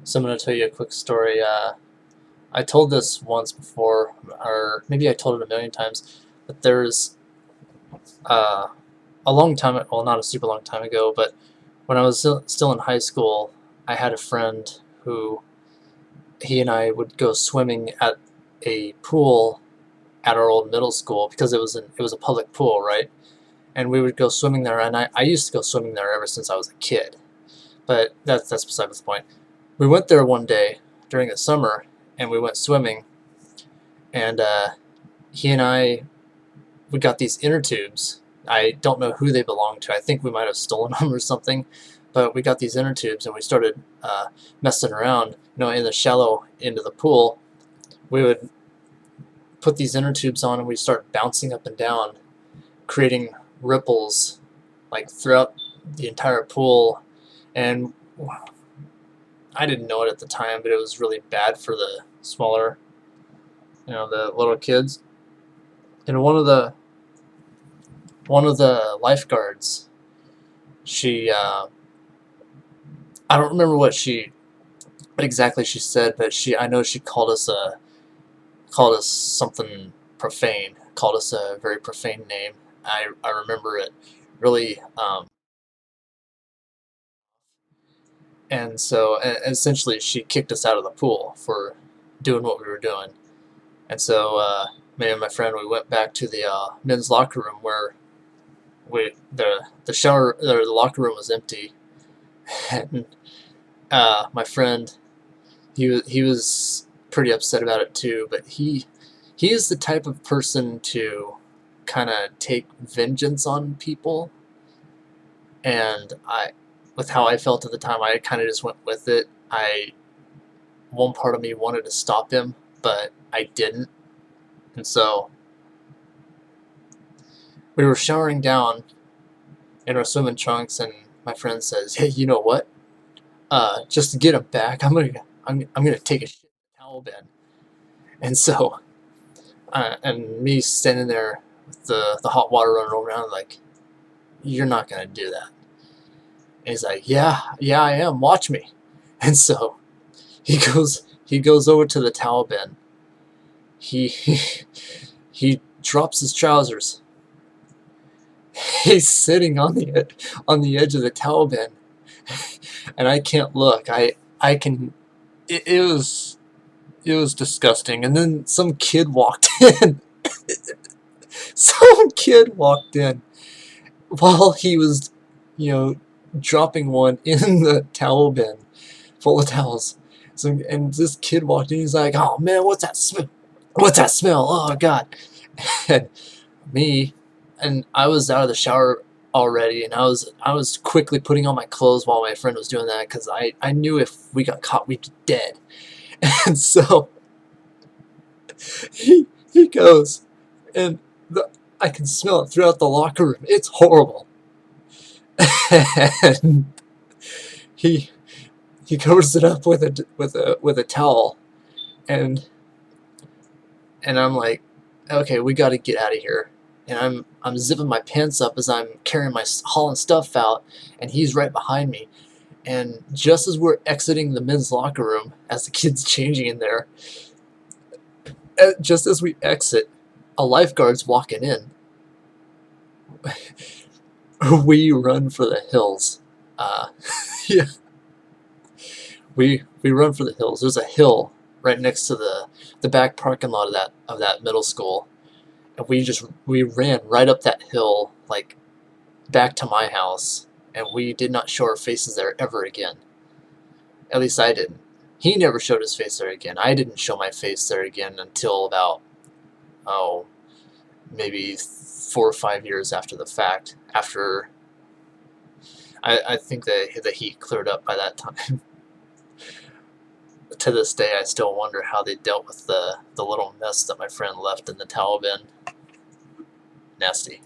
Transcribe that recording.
So I'm going to tell you a quick story. I told this once before, or maybe I told it a million times, but there's uh, a long time, well, not a super long time ago, but when I was still in high school, I had a friend who he and I would go swimming at a pool at our old middle school because it was a public pool, right? And we would go swimming there, and I used to go swimming there ever since I was a kid, but that's beside the point. We went there one day during the summer, and we went swimming, and he and I we got these inner tubes. I don't know who they belonged to. I think we might have stolen them or something, but we got these inner tubes and we started messing around. In the shallow end of the pool, we would put these inner tubes on and we start bouncing up and down, creating ripples like throughout the entire pool. And I didn't know it at the time, but it was really bad for the smaller, the little kids. And one of the lifeguards, she I don't remember what exactly she said, but I know she called us something profane, called us a very profane name. I remember it really, and so essentially she kicked us out of the pool for doing what we were doing. And so me and my friend, we went back to the men's locker room where the shower or the locker room was empty. And my friend, he was pretty upset about it too, but he is the type of person to kind of take vengeance on people, and with how I felt at the time, I kind of just went with it. One part of me wanted to stop him, but I didn't, and so we were showering down in our swimming trunks, and my friend says, "Hey, you know what? Just to get him back, I'm gonna take a shit in the towel bin." And so, and me standing there with the hot water running around, like, "You're not gonna do that." And he's like, "Yeah, I am. Watch me." And so he goes over to the towel bin. He he drops his trousers. He's sitting on the edge of the towel bin, and I can't look. I can. It was disgusting. And then some kid walked in. Some kid walked in while he was, you know, dropping one in the towel bin full of towels. So, and this kid walked in. He's like, "Oh man, what's that smell? What's that smell? Oh God!" And me, and I was out of the shower already, and I was quickly putting on my clothes while my friend was doing that because I knew if we got caught, we'd be dead. And so he goes, and I can smell it throughout the locker room. It's horrible. And he he covers it up with a towel, and I'm like, okay, we got to get out of here. And I'm zipping my pants up as I'm carrying my hauling stuff out, and he's right behind me. And just as we're exiting the men's locker room, as the kid's changing in there, just as we exit, a lifeguard's walking in. We run for the hills. Yeah, we run for the hills. There's a hill right next to the back parking lot of that middle school, and we ran right up that hill, like back to my house, and we did not show our faces there ever again. At least I didn't. He never showed his face there again. I didn't show my face there again until about, oh, maybe 4 or 5 years after the fact. After I think the heat cleared up by that time. To this day, I still wonder how they dealt with the little mess that my friend left in the towel bin. Nasty.